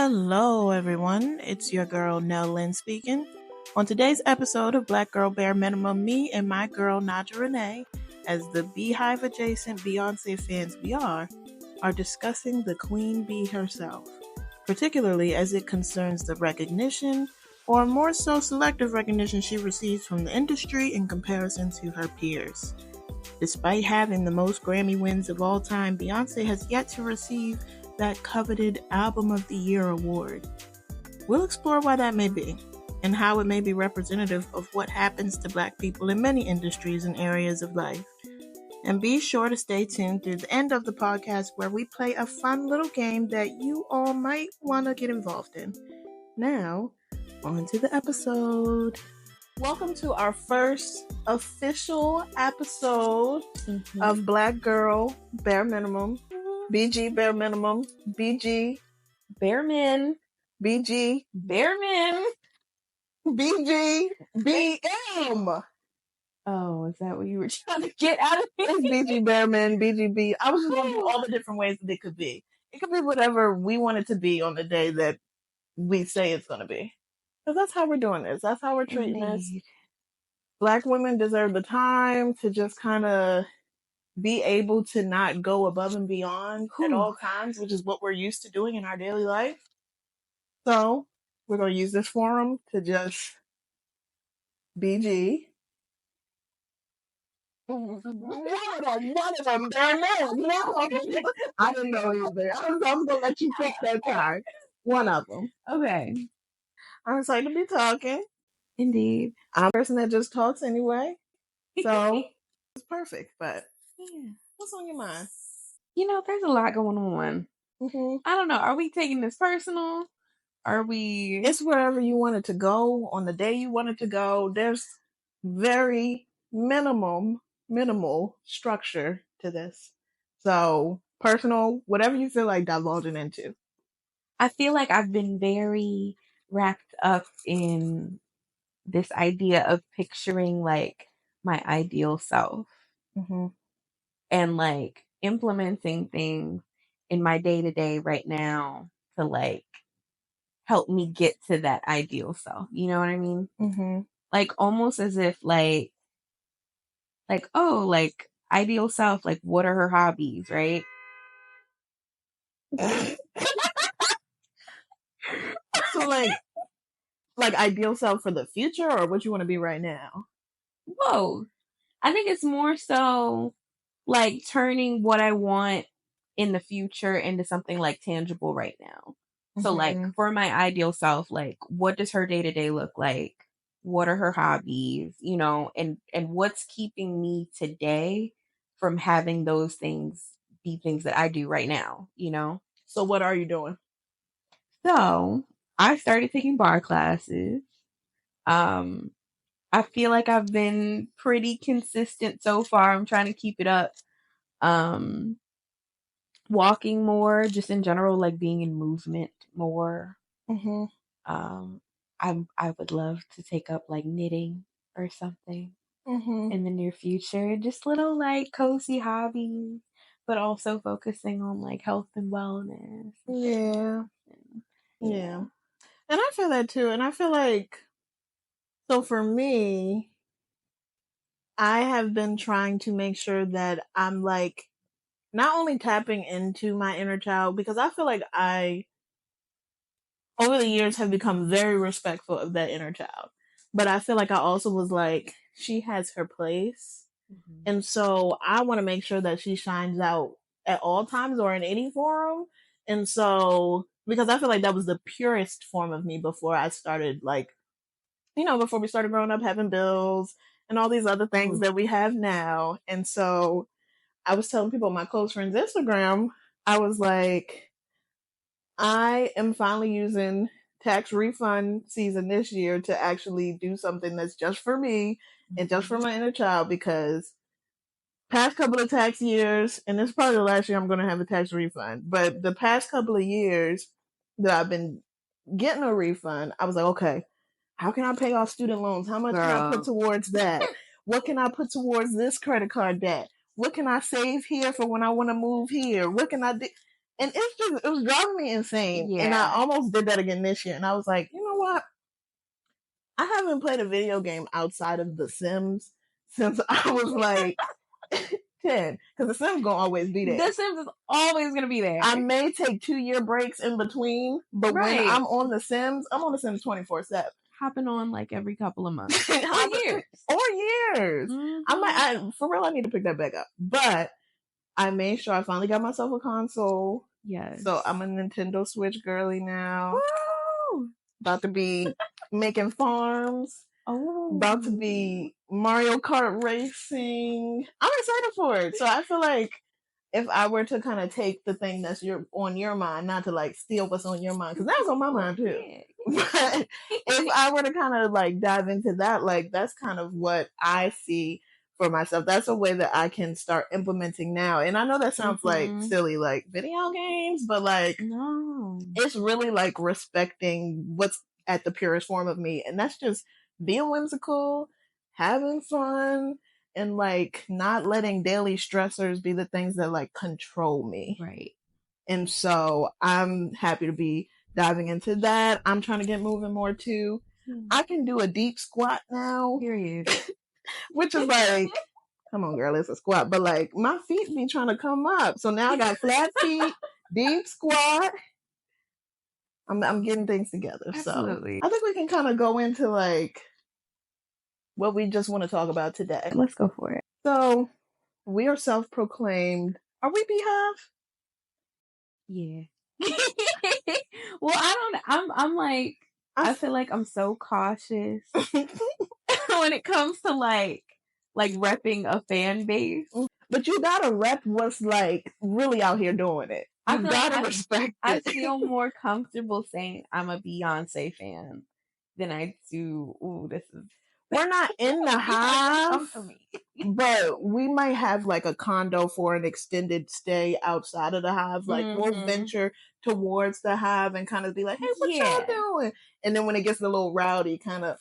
Hello, everyone. It's your girl, Nelle speaking. On today's episode of Black Girl Bare Minimum, me and my girl, Najah Renee, as the Beyhive adjacent Beyonce fans we are discussing the Queen Bey herself, particularly as it concerns the recognition, or more so selective recognition she receives from the industry in comparison to her peers. Despite having the most Grammy wins of all time, Beyonce has yet to receive that coveted Album of the Year award. We'll explore why that may be, and how it may be representative of what happens to Black people in many industries and areas of life. And be sure to stay tuned through the end of the podcast where we play a fun little game that you all might want to get involved in. Now, on to the episode. Welcome to our first official episode of Black Girl Bare Minimum. BGBareMin. BGBareMin. BGBareMin. BGBM. Oh, is that what you were trying to get out of me? It's BGBareMin, BGB. I was just going to do all the different ways that it could be. It could be whatever we want it to be on the day that we say it's going to be. Because that's how we're doing this. That's how we're treating this. Black women deserve the time to just kind of be able to not go above and beyond at all times, which is what we're used to doing in our daily life. So we're going to use this forum to just BG. One of them, they're no. I didn't know either. I'm going to let you pick that card. One of them. Okay. I'm excited to be talking. Indeed. I'm a person that just talks anyway. So it's perfect, but yeah. What's on your mind? There's a lot going on. Mm-hmm. I don't know. Are we taking this personal? Are we... It's wherever you want it to go, on the day you want it to go. There's very minimal structure to this. So, personal, whatever you feel like divulging into. I feel like I've been very wrapped up in this idea of picturing, like, my ideal self. Mm-hmm. And, like, implementing things in my day-to-day right now to, like, help me get to that ideal self. You know what I mean? Mm-hmm. Like, almost as if, like, oh, like, ideal self, like, what are her hobbies, right? So, like ideal self for the future, or what you want to be right now? Whoa. I think it's more so, like, turning what I want in the future into something, like, tangible right now. So, like, for my ideal self, like, what does her day-to-day look like? What are her hobbies? And what's keeping me today from having those things be things that I do right now, So what are you doing? So I started taking bar classes. I feel like I've been pretty consistent so far. I'm trying to keep it up. Walking more, just in general, like being in movement more. Mm-hmm. I would love to take up like knitting or something in the near future. Just little like cozy hobbies, but also focusing on like health and wellness. Yeah. And I feel that too. And I feel like, so for me, I have been trying to make sure that I'm like not only tapping into my inner child, because I feel like I, over the years, have become very respectful of that inner child. But I feel like I also was like, she has her place. Mm-hmm. And so I want to make sure that she shines out at all times or in any forum. And so, because I feel like that was the purest form of me before I started, like, before we started growing up, having bills and all these other things that we have now. And so I was telling people on my close friends' Instagram, I was like, I am finally using tax refund season this year to actually do something that's just for me and just for my inner child, because past couple of tax years, and this is probably the last year I'm going to have a tax refund, but the past couple of years that I've been getting a refund, I was like, okay, how can I pay off student loans? How much can I put towards that? What can I put towards this credit card debt? What can I save here for when I want to move here? What can I do? And it was driving me insane. Yeah. And I almost did that again this year. And I was like, you know what? I haven't played a video game outside of The Sims since I was like 10. Because The Sims gonna always be there. The Sims is always gonna be there. I may take 2-year breaks in between, but when I'm on The Sims, I'm on The Sims 24/7. Hopping on like every couple of months. Or years. Mm-hmm. For real, I need to pick that back up. But I made sure I finally got myself a console. Yes. So I'm a Nintendo Switch girly now. Woo! About to be making farms. Oh. About to be Mario Kart racing. I'm excited for it. So I feel like if I were to kind of take the thing that's on your mind, not to like steal what's on your mind, because that was on my mind too. Yeah. But if I were to kind of like dive into that, like that's kind of what I see for myself. That's a way that I can start implementing now. And I know that sounds like silly, like video games, but like no, it's really like respecting what's at the purest form of me. And that's just being whimsical, having fun, and like not letting daily stressors be the things that like control me. Right. And so I'm happy to be diving into that. I'm trying to get moving more too. I can do a deep squat now. Period. Which is like, come on, girl, it's a squat. But like, my feet be trying to come up. So now I got flat feet, deep squat. I'm getting things together. Absolutely. So I think we can kind of go into like what we just want to talk about today. Let's go for it. So we are self-proclaimed. Are we Beyhive? Yeah. Well, I'm like, I feel like I'm so cautious when it comes to like repping a fan base. But you gotta rep what's like really out here doing it. You gotta respect it. I feel more comfortable saying I'm a Beyonce fan than I do. Ooh, this is. We're not in the Hive, but we might have like a condo for an extended stay outside of the Hive. Like we'll venture towards the Hive and kind of be like, "Hey, what y'all doing?" And then when it gets a little rowdy, kind of.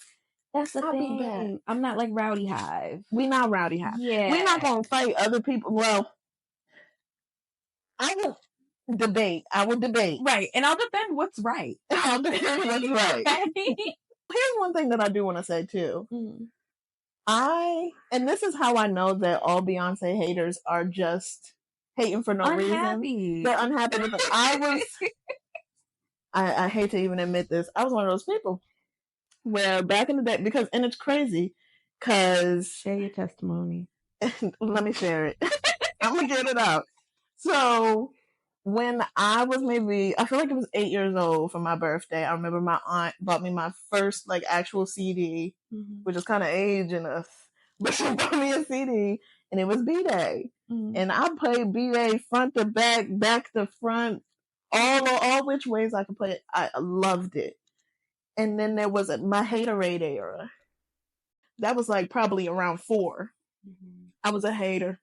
That's the thing. I'm not like Rowdy Hive. We not Rowdy Hive. Yeah, we're not gonna fight other people. Well, I will debate. Right, and I'll defend what's right. I'll defend what's right. Here's one thing that I do want to say too. And this is how I know that all Beyonce haters are just hating for no reason. They're unhappy with it. I hate to even admit this. I was one of those people where back in the day, and it's crazy, because share your testimony. Let me share it. I'm gonna get it out. So when I was I feel like it was 8 years old for my birthday, I remember my aunt bought me my first like actual CD, which is kind of aging us, but she bought me a CD, and it was B-Day, and I played B-Day front to back, back to front, all which ways I could play it. I loved it. And then there was my haterade era. That was like probably around 4. I was a hater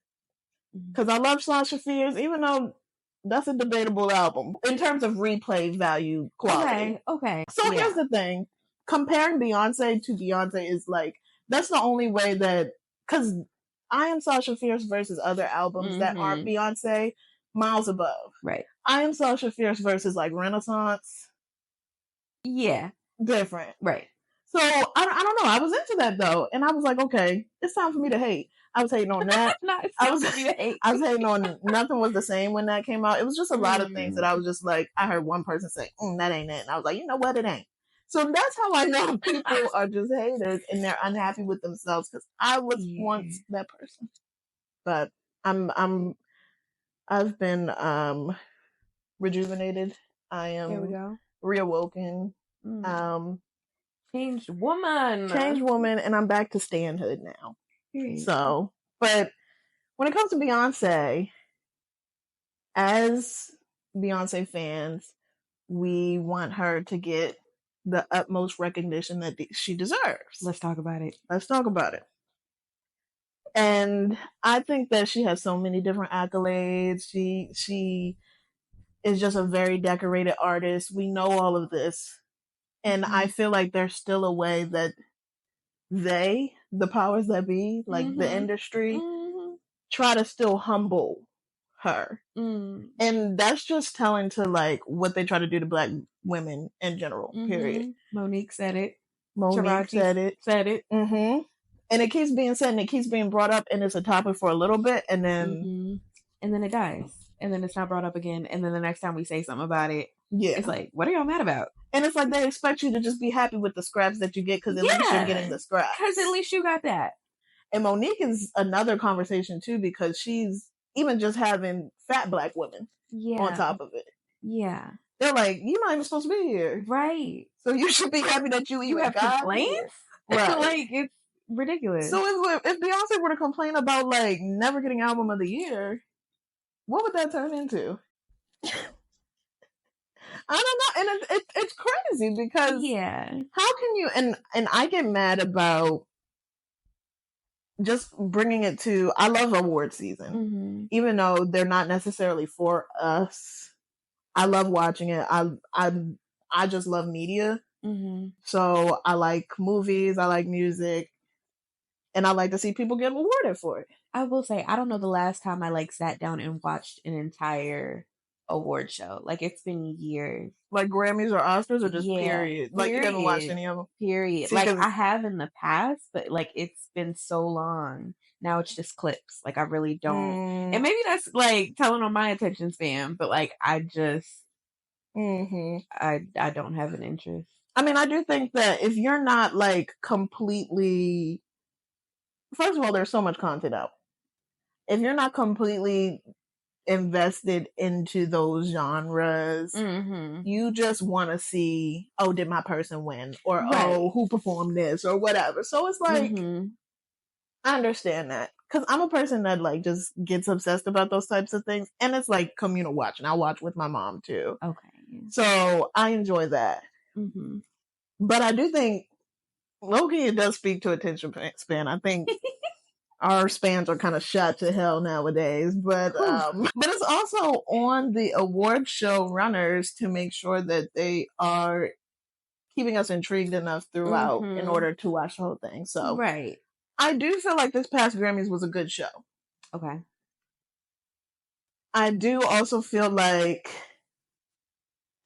because I love Sasha Fierce, even though that's a debatable album in terms of replay value quality. Okay. So here's the thing: comparing Beyonce to Beyonce is like, that's the only way that, because I Am Sasha Fierce versus other albums that aren't Beyonce, miles above. Right. I Am Sasha Fierce versus like Renaissance. Yeah. Different. Right. So I don't know. I was into that though, and I was like, okay, it's time for me to hate. I was hating on that. I was hating on Nothing Was the Same when that came out. It was just a lot of things that I was just like, I heard one person say, that ain't it. And I was like, you know what? It ain't. So that's how I know people are just haters and they're unhappy with themselves, because I was once that person. But I've been rejuvenated. I am reawoken. Changed woman, and I'm back to standhood now. So, but when it comes to Beyonce, as Beyonce fans, we want her to get the utmost recognition that she deserves. Let's talk about it. And I think that she has so many different accolades. She is just a very decorated artist. We know all of this. And I feel like there's still a way that the powers that be, like the industry, try to still humble her. And that's just telling to like what they try to do to Black women in general, period. Monique said it. Monique said it. And it keeps being said and it keeps being brought up and it's a topic for a little bit and then it dies. And then it's not brought up again. And then the next time we say something about it, it's like, what are y'all mad about? And it's like they expect you to just be happy with the scraps that you get because at least you're getting the scraps. Because at least you got that. And Monique is another conversation too because she's even just having fat Black women on top of it. Yeah. They're like, you're not even supposed to be here. Right. So you should be happy that you even have complaints? Right. Like, it's ridiculous. So if Beyonce were to complain about like never getting album of the year, what would that turn into? I don't know, and it's crazy because how can you and I get mad about just bringing it to. I love award season, even though they're not necessarily for us. I love watching it. I just love media, so I like movies, I like music, and I like to see people get awarded for it. I will say I don't know the last time I like sat down and watched an entire award show. Like it's been years. Like Grammys or Oscars or just period? Like you haven't watched any of them? Period. See, like I have in the past, but like it's been so long. Now it's just clips. Like I really don't. And maybe that's like telling on my attention span, but like I just I don't have an interest. I mean, I do think that if you're not like completely, first of all, there's so much content out. If you're not completely invested into those genres, you just want to see, oh, did my person win? Or, oh, who performed this? Or whatever. So it's like, I understand that. Because I'm a person that like just gets obsessed about those types of things. And it's like communal watching. I watch with my mom too. Okay. So I enjoy that. But I do think, low-key, it does speak to attention span. I think our spans are kind of shot to hell nowadays, but it's also on the award show runners to make sure that they are keeping us intrigued enough throughout in order to watch the whole thing. So I do feel like this past Grammys was a good show. Okay. I do also feel like,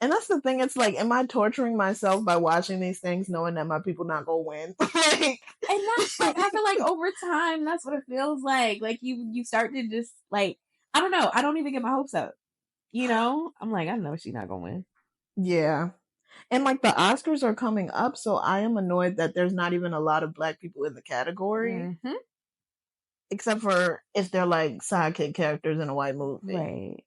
and that's the thing, it's like, am I torturing myself by watching these things knowing that my people not gonna win? And that's like, I feel like over time, that's what it feels like. Like you start to just like, I don't know. I don't even get my hopes up. You know? I'm like, I know she's not gonna win. Yeah. And like the Oscars are coming up, so I am annoyed that there's not even a lot of Black people in the category. Except for if they're like sidekick characters in a white movie. Right.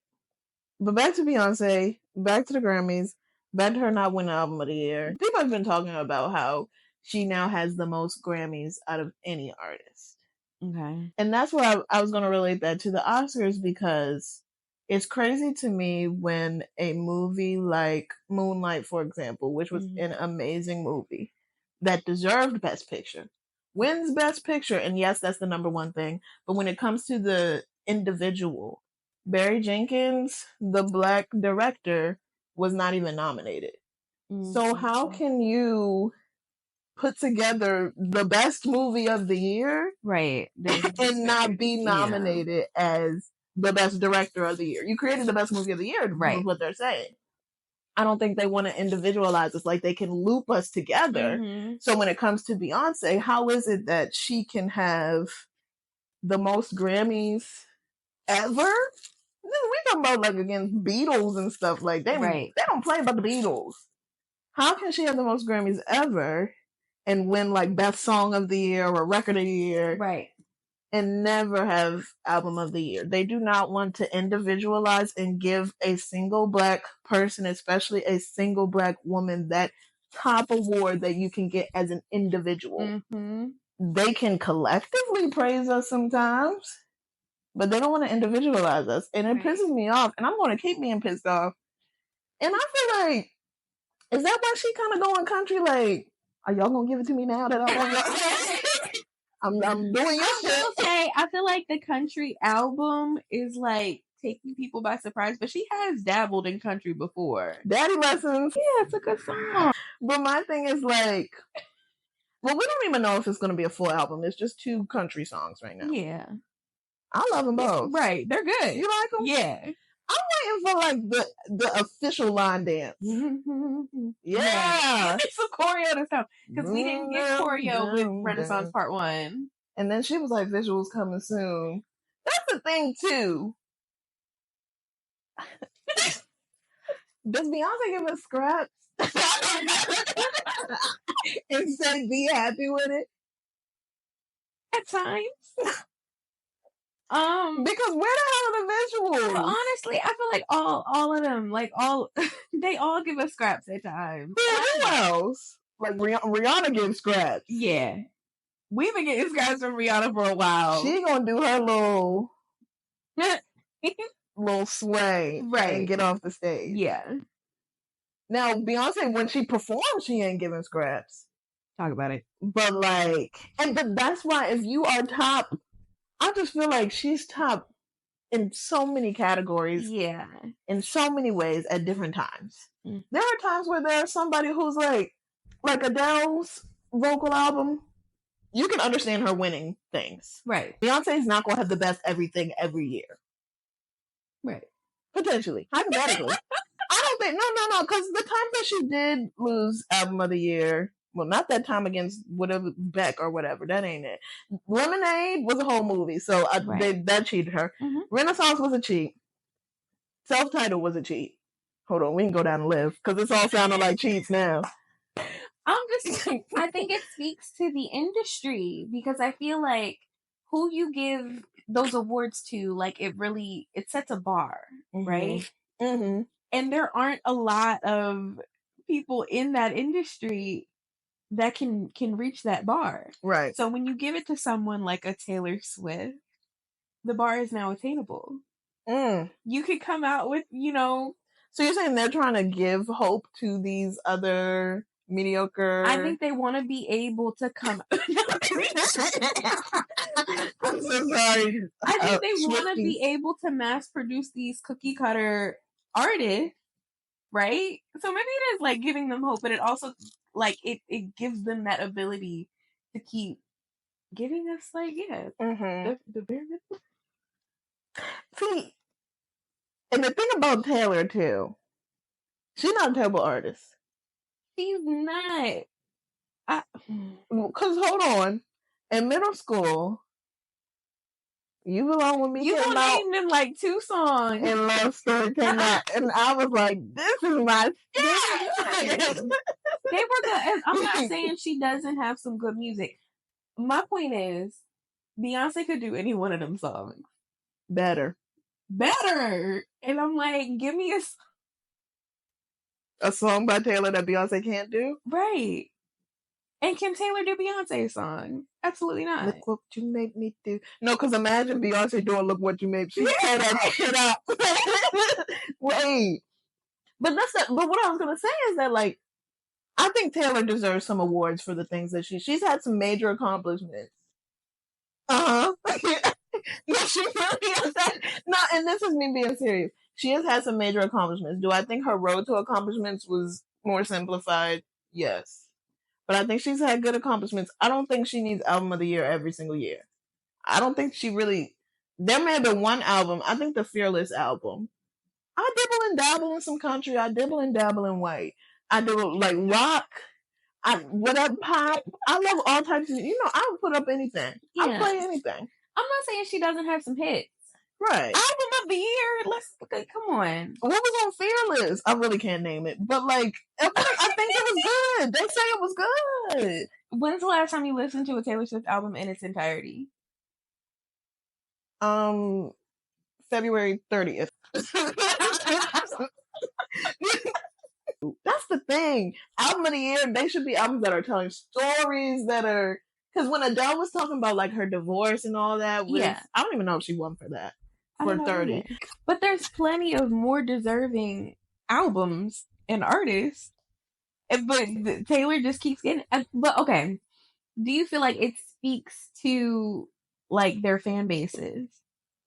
But back to Beyonce, back to the Grammys, back to her not winning Album of the Year. People have been talking about how she now has the most Grammys out of any artist. Okay. And that's why I was going to relate that to the Oscars, because it's crazy to me when a movie like Moonlight, for example, which was an amazing movie that deserved Best Picture, wins Best Picture. And yes, that's the number one thing. But when it comes to the individual, Barry Jenkins, the Black director, was not even nominated. So how can you put together the best movie of the year and not be nominated as the best director of the year? You created the best movie of the year, is what they're saying. I don't think they want to individualize us, like they can loop us together. So when it comes to Beyonce, how is it that she can have the most Grammys ever? We talking about like against Beatles and stuff like they don't play about the Beatles. How can she have the most Grammys ever and win like best song of the year or record of the year, and never have album of the year? They do not want to individualize and give a single Black person, especially a single Black woman, that top award that you can get as an individual. They can collectively praise us sometimes, but they don't want to individualize us. And it pisses me off. And I'm going to keep being pissed off. And I feel like, is that why she kind of going country? Like, are y'all going to give it to me now that I'm doing your shit? I feel like the country album is like taking people by surprise, but she has dabbled in country before. Daddy Lessons. Yeah, it's a good song. But my thing is like, well, we don't even know if it's going to be a full album. It's just 2 country songs right now. Yeah. I love them both. Right, they're good. You like them? Yeah. I'm waiting for like the official line dance. Yeah. It's a choreo this time because we didn't get choreo with Renaissance Part 1. And then she was like, visuals coming soon. That's the thing too. Does Beyonce give us scraps and say be happy with it? At times. Because where the hell are the visuals? But honestly, I feel like all of them, like they all give us scraps at times. Who else? Like Rihanna gives scraps. Yeah. We've been getting scraps from Rihanna for a while. She gonna do her little sway and get off the stage. Yeah. Now, Beyonce, when she performs, she ain't giving scraps. Talk about it. But that's why if you are top, I just feel like she's top in so many categories. Yeah. In so many ways at different times. Mm. There are times where there's somebody who's like Adele's vocal album. You can understand her winning things. Right. Beyonce's not going to have the best everything every year. Right. Potentially. Hypothetically. I don't think, no, because the time that she did lose Album of the Year, well, not that time against whatever, Beck or whatever, that ain't it. Lemonade was a whole movie, so that cheated her. Mm-hmm. Renaissance was a cheat. Self-Titled was a cheat. Hold on, we can go down and live, because it's all sounding like cheats now. I think it speaks to the industry, because I feel like who you give those awards to, like, it sets a bar, mm-hmm. right? Mm-hmm. And there aren't a lot of people in that industry that can reach that bar. Right. So when you give it to someone like a Taylor Swift, the bar is now attainable. Mm. You could come out with, So you're saying they're trying to give hope to these other mediocre... I think they want to be able to come... I'm so sorry. I think they want to be able to mass produce these cookie cutter artists, right? So maybe it is like giving them hope, but it also like it gives them that ability to keep giving us mm-hmm. the bare minimum. See, and the thing about Taylor too, she's not a terrible artist. She's not. Because hold on, in middle school, You Belong With Me you came out. You named them like 2 songs. And Love Story came out. And I was like, this is my shit. They were good. I'm not saying she doesn't have some good music. My point is, Beyonce could do any one of them songs. Better. And I'm like, give me a song by Taylor that Beyonce can't do? Right. And can Taylor do Beyonce's song? Absolutely not. Look what you make me do. No, because imagine Beyonce doing Look What You Made. She tear that shit up. Wait. But what I was going to say is that, like, I think Taylor deserves some awards for the things that she's had some major accomplishments. No, she really has that. No, and this is me being serious. She has had some major accomplishments. Do I think her road to accomplishments was more simplified? Yes. But I think she's had good accomplishments. I don't think she needs Album of the Year every single year. I don't think she really... There may have been one album. I think the Fearless album. I dibble and dabble in some country. I dibble and dabble in white. I do like rock. Whatever pop. I love all types of... I would put up anything. Yeah. I'll play anything. I'm not saying she doesn't have some hits. Right. Album of the Year. Come on. What was on Fearless? I really can't name it. But I think it was good. They say it was good. When's the last time you listened to a Taylor Swift album in its entirety? February 30th. That's the thing. Album of the Year, they should be albums that are telling stories that are... Because when Adele was talking about like her divorce and all that, I don't even know if she won for that. For 30. But there's plenty of more deserving albums and artists. But Taylor just keeps getting... But okay. Do you feel like it speaks to like their fan bases?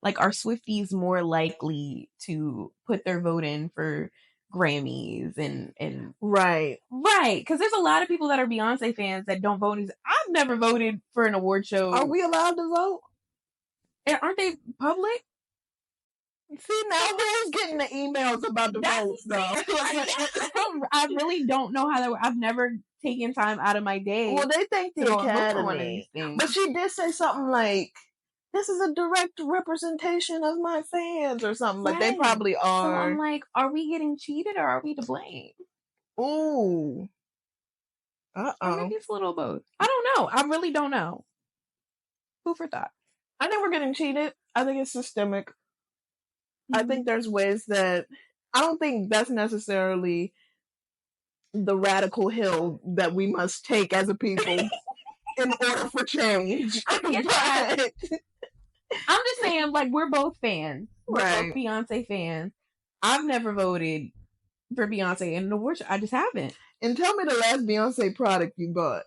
Like, are Swifties more likely to put their vote in for Grammys and right, because there's a lot of people that are Beyonce fans that don't vote. I've never voted for an award show. Are we allowed to vote? And aren't they public? See, now who's getting the emails about the votes, though? I really don't know how that works. I've never taken time out of my day. Well, they thank the Academy. But she did say something like, this is a direct representation of my fans or something. Like, they probably are. So I'm like, are we getting cheated or are we to blame? Ooh. Or maybe it's a little both. I don't know. I really don't know. Food for thought. I think we're getting cheated. I think it's systemic. I think there's ways that I don't think that's necessarily the radical hill that we must take as a people in order for change. I get that. I'm just saying, like, we're both fans. We're both Beyonce fans. I've never voted for Beyonce in an award show. I just haven't. And tell me the last Beyonce product you bought.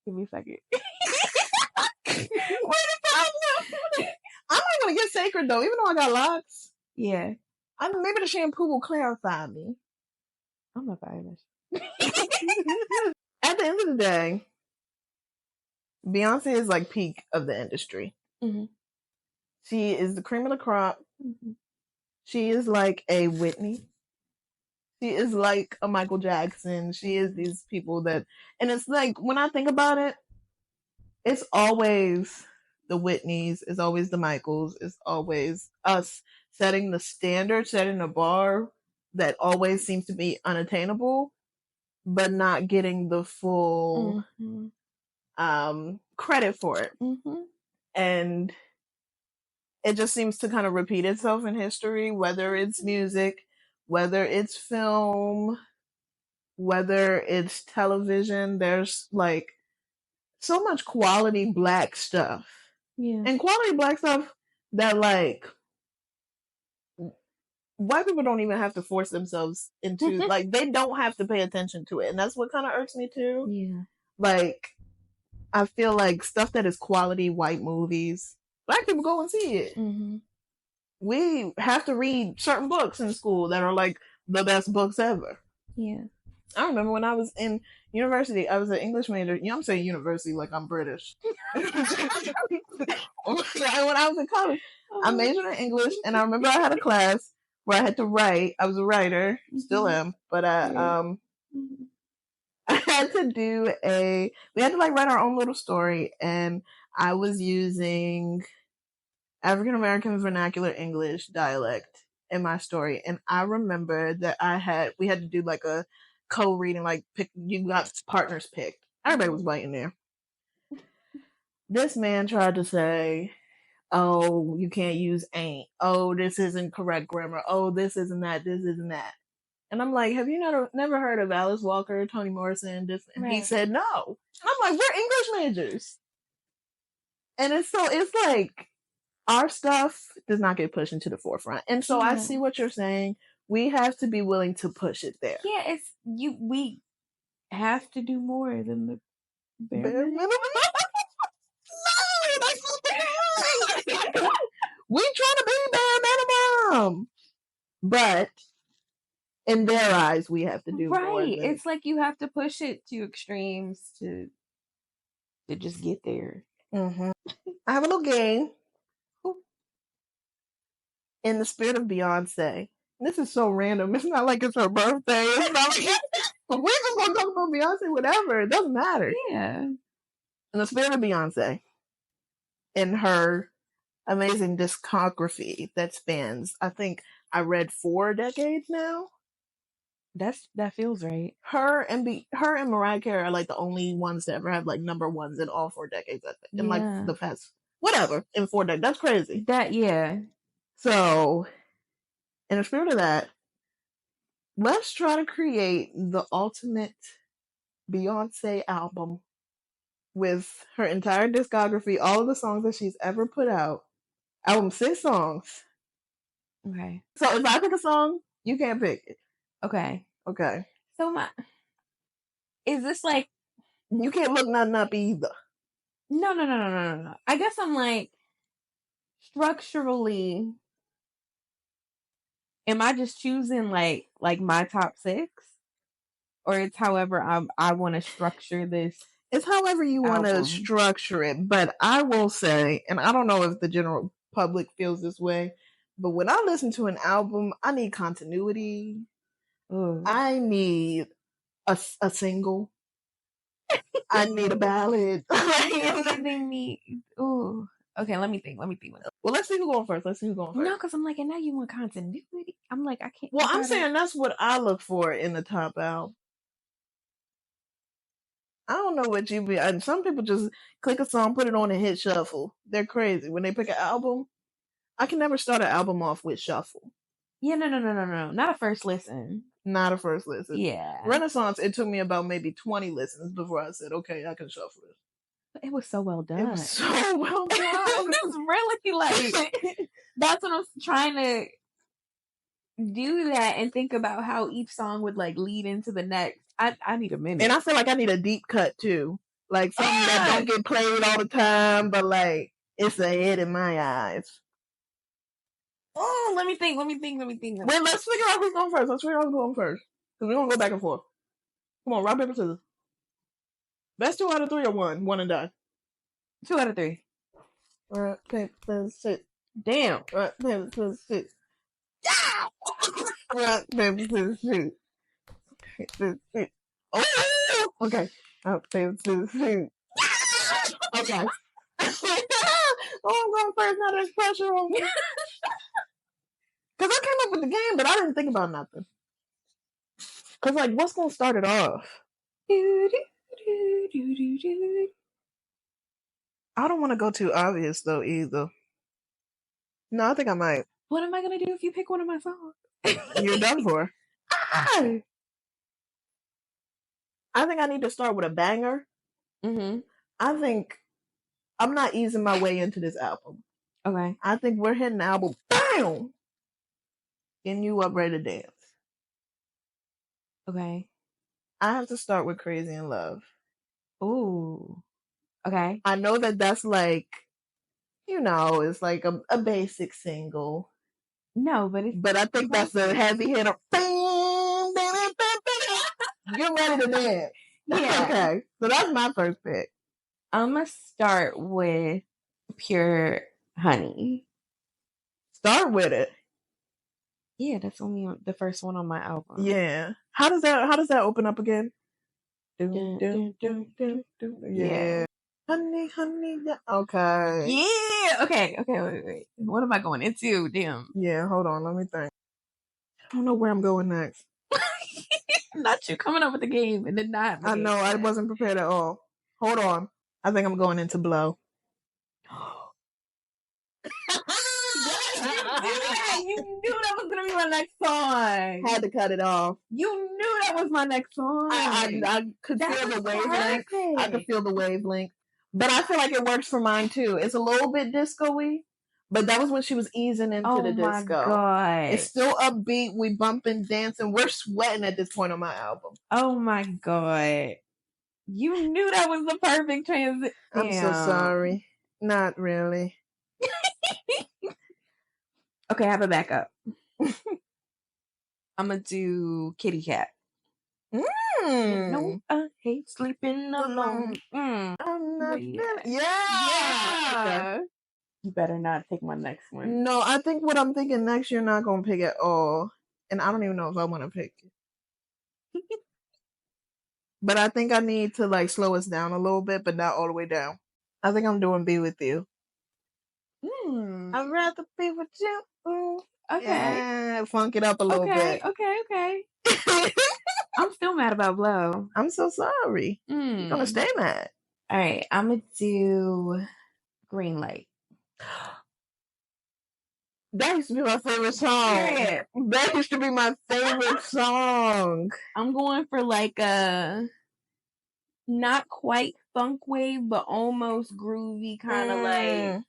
Give me a second. I'm not gonna get sacred though, even though I got locks. Yeah. Maybe the shampoo will clarify me. I'm not buying this. At the end of the day, Beyonce is like peak of the industry. Mm-hmm. She is the cream of the crop. Mm-hmm. She is like a Whitney. She is like a Michael Jackson. She is these people that, and it's like, when I think about it, it's always the Whitneys, it's always the Michaels, it's always us setting the standard, setting the bar that always seems to be unattainable, but not getting the full credit for it. Mm-hmm. And it just seems to kind of repeat itself in history, whether it's music, whether it's film, whether it's television. There's like so much quality Black stuff. Yeah. And quality Black stuff that like white people don't even have to force themselves into, like, they don't have to pay attention to it. And that's what kind of irks me too. Yeah. Like, I feel like stuff that is quality white movies, Black people go and see it. Mm-hmm. We have to read certain books in school that are like the best books ever. Yeah. I remember when I was in university, I was an English major. I'm saying university like I'm British. When I was in college, I majored in English, and I remember I had a class where I had to write. I was a writer, still am, but I had to we had to like write our own little story, and I was using African American vernacular English dialect in my story. And I remember that we had to do like a co-reading, like you got partners picked. Everybody was white in there. This man tried to say, oh, you can't use ain't. Oh, this isn't correct grammar. Oh, this isn't that. This isn't that. And I'm like, have you never heard of Alice Walker, Toni Morrison? And he said no. I'm like, we're English majors. And it's like, our stuff does not get pushed into the forefront. And so I see what you're saying. We have to be willing to push it there. Yeah, we have to do more than the bare minimum. No, that's not we trying to be bare minimum. But in their eyes, we have to do more. Right. It's like you have to push it to extremes to just get there. Mm-hmm. I have a little game. In the spirit of Beyonce. This is so random. It's not like it's her birthday. It's not like we're just gonna talk about Beyonce, whatever. It doesn't matter. Yeah. In the spirit of Beyonce, in her amazing discography that spans, I think I read 4 decades now. That feels right. Her and Mariah Carey are like the only ones to ever have like number ones in all 4 decades. I think. In like the past, whatever, in 4 decades. That's crazy. So, in the spirit of that, let's try to create the ultimate Beyonce album with her entire discography, all of the songs that she's ever put out. Album 6 songs. Okay. So if I pick a song, you can't pick it. Okay. Okay. So is this like, you can't look nothing up either. No. I guess I'm like, structurally, am I just choosing like my top 6, or it's however I want to structure this? It's however you want to structure it. But I will say, and I don't know if the general public feels this way, but when I listen to an album, I need continuity. I need a single. I need a ballad. Ooh. Okay, let me think. Well, let's see who's going first. No, because I'm like, and now you want continuity. I'm like, I can't. Well, I'm saying that's what I look for in the top album. I don't know what you be. And some people just click a song, put it on, and hit shuffle. They're crazy when they pick an album. I can never start an album off with shuffle. Yeah, no. Not a first listen. Yeah. Renaissance, it took me about maybe 20 listens before I said, okay, I can shuffle this. But it was so well done. It was so well done. It's really like, that's what I'm trying to do, that and think about how each song would like lead into the next. I need a minute. And I feel like I need a deep cut too. Like something that don't get played all the time, but like it's a hit in my eyes. Oh, let me think. Wait, let's figure out who's going first. Because we're going to go back and forth. Come on, rock, paper, scissors. Best 2 out of 3 or 1? 1 and done. 2 out of 3. Rock, paper, scissors. Damn. Rock, paper, scissors. Rock, paper, scissors. Oh, okay. Rock, paper, scissors. Okay. I'm going first. Now there's pressure on me. Because I came up with the game, but I didn't think about nothing. Because, like, what's going to start it off? I don't want to go too obvious, though, either. No, I think I might. What am I going to do if you pick one of my songs? You're done for. I think I need to start with a banger. Mm-hmm. I think I'm not easing my way into this album. Okay. I think we're hitting the album, BAM! Getting you up ready to dance. Okay. I have to start with Crazy in Love. Ooh. Okay. I know that that's like, you know, it's like a basic single. No, but I think that's a heavy hitter. You're ready to dance. Yeah. Okay. So that's my first pick. I'm going to start with Pure Honey. Start with it. Yeah, that's only the first one on my album. Yeah. How does that open up again? Yeah. Honey, yeah. Okay. Yeah. Okay, wait. What am I going into? Damn. Yeah, hold on, let me think. I don't know where I'm going next. Not you coming up with the game and then not. I know, I wasn't prepared at all. Hold on. I think I'm going into Blow. You knew that was gonna be my next song. Had to cut it off. You knew that was my next song. I could feel the wavelength. I could feel the wavelength. But I feel like it works for mine too. It's a little bit disco-y, but that was when she was easing into the disco. Oh my God. It's still upbeat. We bumping, dancing. We're sweating at this point on my album. Oh my God. You knew that was the perfect transition. I'm so sorry. Not really. Okay, I have a backup. I'm gonna do Kitty Cat. No, I hate sleeping alone. I'm not. Yeah. Okay. You better not take my next one. No, I think what I'm thinking next, you're not gonna pick at all, and I don't even know if I want to pick it. But I think I need to like slow us down a little bit, but not all the way down. I think I'm doing Be With You. I'd rather be with you. Okay. Yeah, funk it up a little bit. Okay. I'm still mad about Blow. I'm so sorry. You're gonna stay mad. All right, I'm gonna do Green Light. That used to be my favorite song. Yeah. That used to be my favorite song. I'm going for like a not quite funk wave, but almost groovy kind of like.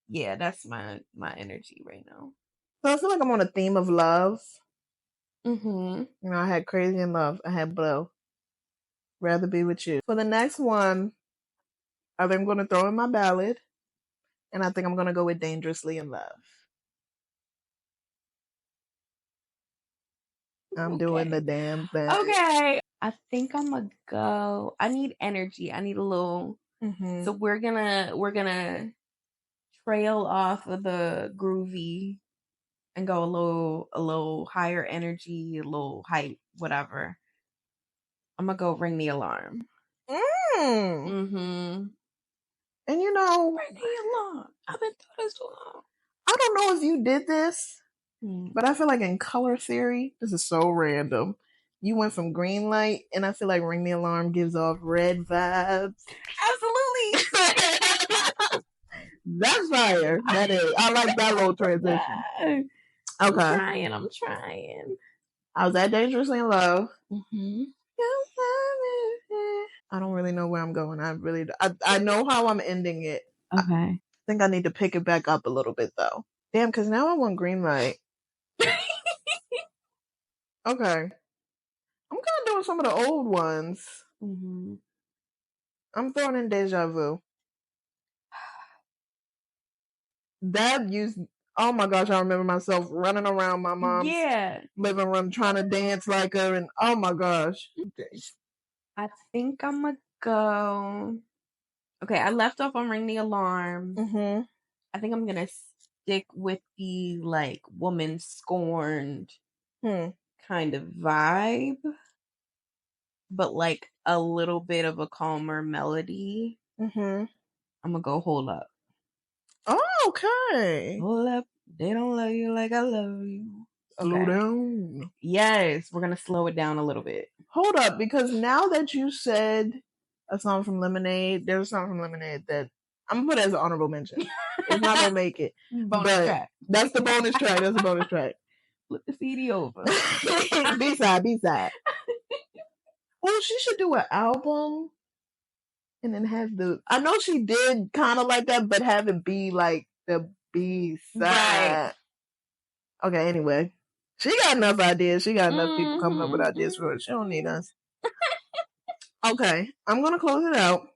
Yeah, that's my energy right now. So I feel like I'm on a theme of love. You know, I had Crazy in Love. I had Blow. Rather Be With You. For the next one, I think I'm going to throw in my ballad. And I think I'm going to go with Dangerously in Love. I'm doing the damn thing. Okay. I think I'm gonna go. I need energy. I need a little. So we're gonna trail off of the groovy and go a little higher energy, a little hype, whatever. I'm gonna go Ring the Alarm. And you know, Ring the Alarm. I've been through this too long. I don't know if you did this, but I feel like in color theory, this is so random. You went from green light, and I feel like Ring the Alarm gives off red vibes. Absolutely. That's fire. That is. I like that little transition. Okay. I'm trying. I was at Dangerously in Love. I don't really know where I'm going. I know how I'm ending it. Okay. I think I need to pick it back up a little bit though. Damn, because now I want green light. Okay. I'm kind of doing some of the old ones. I'm throwing in Deja Vu. That used. Oh my gosh, I remember myself running around my mom's living room trying to dance like her, and oh my gosh. I think I'm gonna go. Okay, I left off on Ring the Alarm. I think I'm gonna stick with the like woman scorned kind of vibe, but like a little bit of a calmer melody. I'm gonna go Hold Up. Oh, okay. Hold up. They don't love you like I love you. Slow down. Yes, we're gonna slow it down a little bit. Hold up, because now that you said a song from Lemonade, there's a song from Lemonade that I'm gonna put it as an honorable mention. It's not gonna make it. Bonus track. That's the bonus track. That's the bonus track. Flip the CD over. B-side. Well, she should do an album and then have the. I know she did kind of like that, but have it be like the B-side. Right. Okay, anyway. She got enough ideas. She got enough people coming up with ideas for it. She don't need us. Okay, I'm going to close it out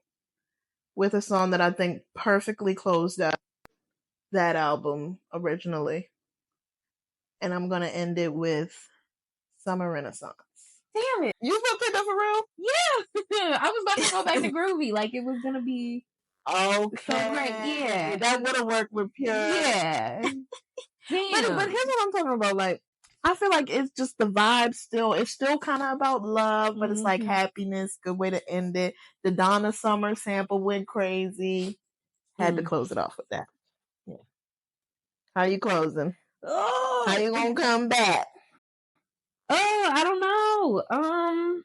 with a song that I think perfectly closed out that album originally. And I'm going to end it with Summer Renaissance. Damn it. You supposed to pick that for real? Yeah. I was about to go back to groovy. Like it was going to be. Okay. So great. Yeah. That would have worked with Pure. Yeah. Damn. But here's what I'm talking about. Like, I feel like it's just the vibe still. It's still kind of about love, but it's like happiness. Good way to end it. The Donna Summer sample went crazy. Had to close it off with that. Yeah. How you closing? Oh, how you gonna come back? Oh, I don't know.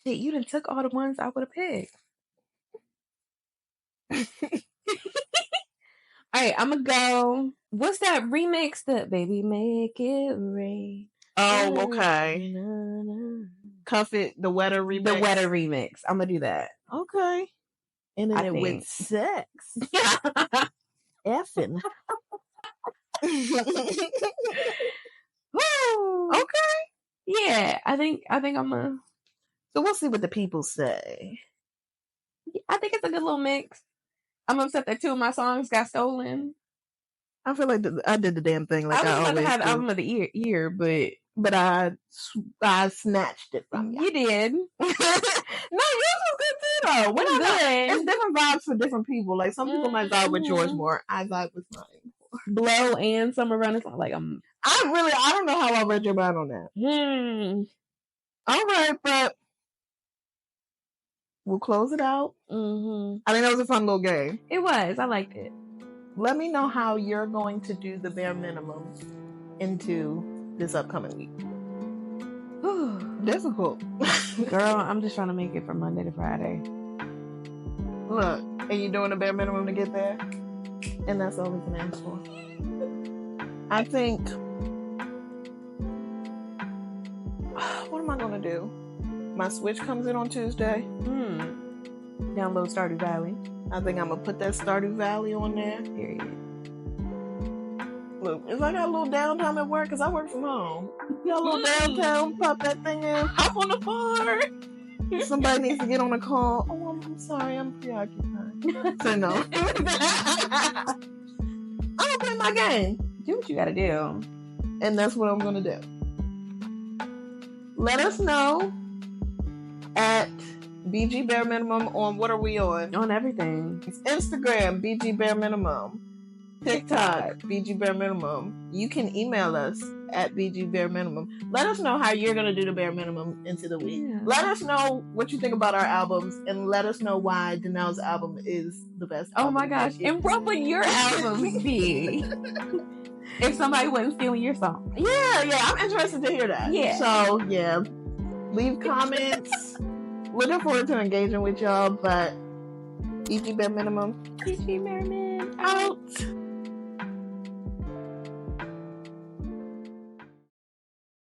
Shit, you done took all the ones I would have picked. All right, I'm gonna go. What's that remix? That Baby Make It Rain. Oh, okay. Cuff It, the Wetter remix. The Wetter remix. I'm gonna do that. Okay. And then it with sex. Effing. Okay. Yeah, I think I'm gonna. So we'll see what the people say. I think it's a good little mix. I'm upset that 2 of my songs got stolen. I feel like I did the damn thing. Like I was about to have album of the year, but I snatched it from you. You did. No, yours was good too, though. Good. It's different vibes for different people. Like some people might vibe with yours more. I vibe with mine more. Blow and Summer Renaissance. Like I don't know how I read your mind on that. All right, but we'll close it out. I think that was a fun little game. It was. I liked it. Let me know how you're going to do the bare minimum into this upcoming week. Difficult. Girl, I'm just trying to make it from Monday to Friday. Look, and you doing the bare minimum to get there? And that's all we can ask for. I think... What am I going to do? My Switch comes in on Tuesday. Download Stardew Valley. I think I'm going to put that Stardew Valley on there. Period. Look, if I got a little downtime at work, because I work from home. You got a little downtime, pop that thing in, hop on the board. Somebody needs to get on a call. Oh, I'm sorry, I'm preoccupied. So no. I'm going to play my game. Do what you got to do. And that's what I'm going to do. Let us know at BGBareMinimum on what are we on? On everything. Instagram, BGBareMinimum. TikTok, BGBareMinimum. You can email us at BGBareMinimum. Let us know how you're going to do the bare minimum into the week. Yeah. Let us know what you think about our albums, and let us know why Danelle's album is the best. Oh my gosh. And what would your albums be? If somebody wasn't stealing your song. Yeah, I'm interested to hear that. Yeah. So, yeah. Leave comments. Looking forward to engaging with y'all, but BGBareMinimum. BGBareMin out.